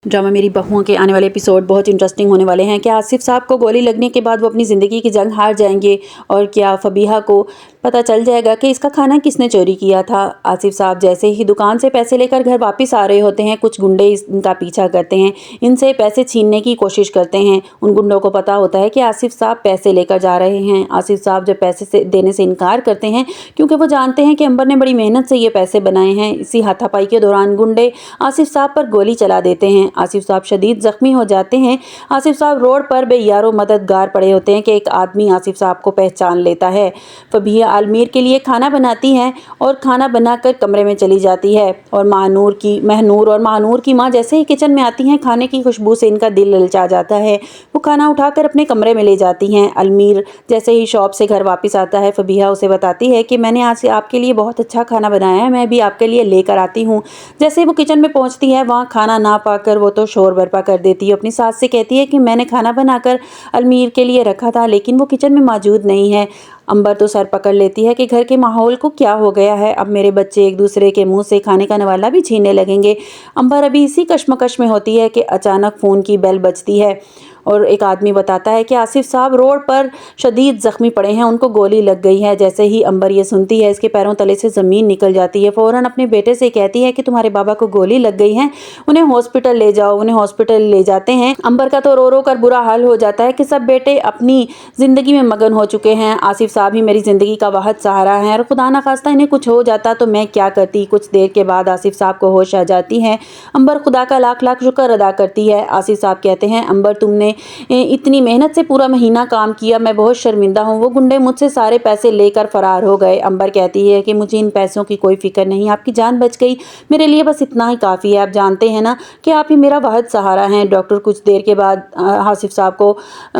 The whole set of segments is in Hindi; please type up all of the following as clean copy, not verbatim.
ड्रामा मेरी बहुओं के आने वाले एपिसोड बहुत इंटरेस्टिंग होने वाले हैं। क्या आसिफ साहब को गोली लगने के बाद वो अपनी ज़िंदगी की जंग हार जाएंगे और क्या फबीहा को पता चल जाएगा कि इसका खाना किसने चोरी किया था। आसिफ साहब जैसे ही दुकान से पैसे लेकर घर वापस आ रहे होते हैं, कुछ गुंडे इनका पीछा करते हैं, इनसे पैसे छीनने की कोशिश करते हैं। उन गुंडों को पता होता है कि आसिफ साहब पैसे लेकर जा रहे हैं। आसिफ साहब जब पैसे देने से इनकार करते हैं क्योंकि वो जानते हैं कि अंबर ने बड़ी मेहनत से ये पैसे बनाए हैं। इसी हाथापाई के दौरान गुंडे आसिफ साहब पर गोली चला देते हैं। आसिफ साहब शदीद जख्मी हो जाते हैं। आसिफ साहब रोड पर बेयारो मददगार पड़े होते हैं कि एक आदमी आसिफ साहब को पहचान लेता है। फबीहा आलमीर के लिए खाना बनाती है और खाना बनाकर कमरे में चली जाती है और महानूर की माँ जैसे ही किचन में आती हैं, खाने की खुशबू से इनका दिल ललचा जाता है। वो खाना उठाकर अपने कमरे में ले जाती हैं। आलमीर जैसे ही शॉप से घर वापस आता है, फबीहा उसे बताती है कि मैंने आज आपके लिए बहुत अच्छा खाना बनाया है, मैं भी आपके लिए लेकर आती हूँ। जैसे ही वो किचन में पहुँचती है, वहाँ खाना ना पाकर वो तो शोर बर्पा कर देती है। अपनी सास से कहती है कि मैंने खाना बनाकर आलमीर के लिए रखा था, लेकिन वो किचन में मौजूद नहीं है। अंबर तो सर पकड़ लेती है कि घर के माहौल को क्या हो गया है, अब मेरे बच्चे एक दूसरे के मुंह से खाने का नवाला भी छीनने लगेंगे। अंबर अभी इसी कश्मकश में होती है कि अचानक फ़ोन की बेल बजती है और एक आदमी बताता है कि आसिफ साहब रोड पर शदीद ज़ख्मी पड़े हैं, उनको गोली लग गई है। जैसे ही अंबर ये सुनती है, इसके पैरों तले से ज़मीन निकल जाती है। फ़ौरन अपने बेटे से कहती है कि तुम्हारे बाबा को गोली लग गई है, उन्हें हॉस्पिटल ले जाओ। उन्हें हॉस्पिटल ले जाते हैं। अंबर का तो रो रो कर बुरा हाल हो जाता है कि सब बेटे अपनी ज़िंदगी में मगन हो चुके हैं। आसिफ साहब ही मेरी ज़िंदगी का वाहिद सहारा है और खुदा ना खास्ता इन्हें कुछ हो जाता तो मैं क्या करती। कुछ देर के बाद आसिफ साहब को होश आ जाती है। अंबर खुदा का लाख लाख शुक्र अदा करती है। आसिफ साहब कहते हैं, अंबर तुमने इतनी मेहनत से पूरा महीना काम किया, मैं बहुत शर्मिंदा हूँ। वो गुंडे मुझसे सारे पैसे लेकर फरार हो गए। अंबर कहती है कि मुझे इन पैसों की कोई फिक्र नहीं, आपकी जान बच गई, मेरे लिए बस इतना ही काफ़ी है। आप जानते हैं ना कि आप ही मेरा वाहिद सहारा हैं। डॉक्टर कुछ देर के बाद आसिफ साहब को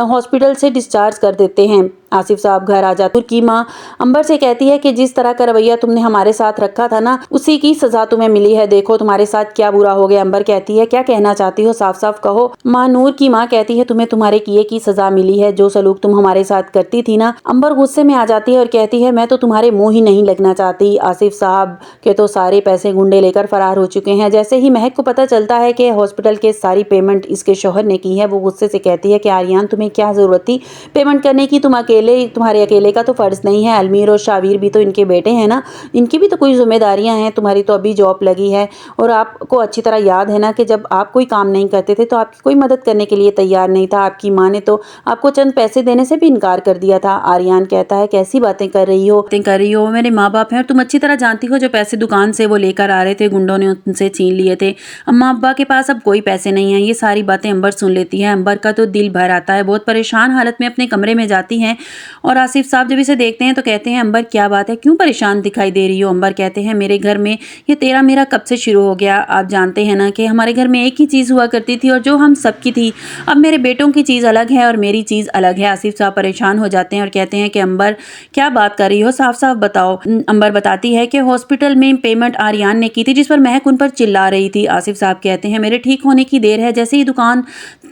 हॉस्पिटल से डिस्चार्ज कर देते हैं। आसिफ साहब घर आ जाते हैं। की माँ अंबर से कहती है कि जिस तरह का रवैया तुमने हमारे साथ रखा था ना, उसी की सजा तुम्हें मिली है। देखो तुम्हारे साथ क्या बुरा हो गया। अंबर कहती है, क्या कहना चाहती हो, साफ साफ कहो। महानूर की माँ कहती है, तुम्हें तुम्हारे किए की सजा मिली है, जो सलूक तुम हमारे साथ करती थी ना। अंबर गुस्से में आ जाती है और कहती है, मैं तो तुम्हारे मुंह ही नहीं लगना चाहती। आसिफ साहब के तो सारे पैसे गुंडे लेकर फरार हो चुके हैं। जैसे ही महक को पता चलता है कि हॉस्पिटल के सारी पेमेंट इसके शौहर ने की है, वो गुस्से से कहती है कि आर्यन तुम्हें क्या जरूरत थी पेमेंट करने की, तुम्हारे अकेले का तो फर्ज नहीं है। आलमीर और शावीर भी तो इनके बेटे हैं ना, इनकी भी तो कोई जिम्मेदारियां हैं। तुम्हारी तो अभी जॉब लगी है और आपको अच्छी तरह याद है ना कि जब आप कोई काम नहीं करते थे तो आपकी कोई मदद करने के लिए तैयार नहीं था। आपकी माँ ने तो आपको चंद पैसे देने से भी इनकार कर दिया था। आर्यन कहता है, कैसी बातें कर रही हो, मेरे माँ बाप हैं और तुम अच्छी तरह जानती हो जो पैसे दुकान से वो लेकर आ रहे थे, गुंडों ने उनसे छीन लिए थे। अम्मा अब्बा के पास अब कोई पैसे नहीं है। ये सारी बातें अंबर सुन लेती है। अंबर का तो दिल भर आता है, बहुत परेशान हालत में अपने कमरे में जाती हैं और आसिफ साहब जब इसे देखते हैं तो कहते हैं, अंबर क्या बात है, क्यों परेशान दिखाई दे रही हो। अंबर कहते हैं, मेरे घर में ये तेरा मेरा कब से शुरू हो गया। आप जानते हैं ना कि हमारे घर में एक ही चीज़ हुआ करती थी और जो हम सबकी थी। अब मेरे बेटों की चीज़ अलग है और मेरी चीज़ अलग है। आसिफ साहब परेशान हो जाते हैं और कहते हैं कि अंबर क्या बात कर रही हो, साफ साफ बताओ। अंबर बताती है कि हॉस्पिटल में पेमेंट आर्यन ने की थी, जिस पर महक उन पर चिल्ला रही थी। आसिफ साहब कहते हैं, मेरे ठीक होने की देर है, जैसे ही दुकान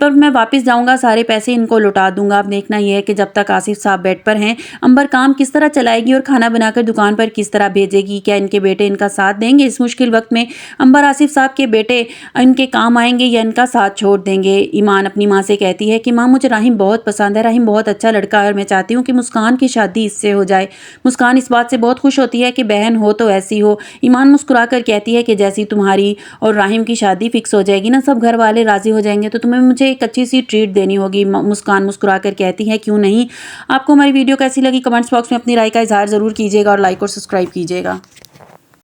पर मैं वापस जाऊंगा सारे पैसे इनको लौटा दूंगा। अब देखना यह है कि जब तक आसिफ साहब बेड पर हैं, अंबर काम किस तरह चलाएगी और खाना बनाकर दुकान पर किस तरह भेजेगी। क्या इनके बेटे इनका साथ देंगे इस मुश्किल वक्त में। अंबर आसिफ साहब के बेटे इनके काम आएंगे या इनका साथ छोड़ देंगे। ईमान अपनी माँ से कहती है कि माँ मुझे राहिम बहुत पसंद है, राहिम बहुत अच्छा लड़का है और मैं चाहती हूँ कि मुस्कान की शादी इससे हो जाए। मुस्कान इस बात से बहुत खुश होती है कि बहन हो तो ऐसी हो। ईमान मुस्कुरा कर कहती है कि जैसी तुम्हारी और राहिम की शादी फिक्स हो जाएगी ना, सब घर वाले राजी हो जाएंगे, तो तुम्हें मुझे एक अच्छी सी ट्रीट देनी होगी। मुस्कान मुस्कुरा कर कहती है, क्यों नहीं। आपको हमारी वीडियो कैसी लगी कमेंट्स बॉक्स में अपनी राय का इजहार जरूर कीजिएगा और लाइक और सब्सक्राइब कीजिएगा।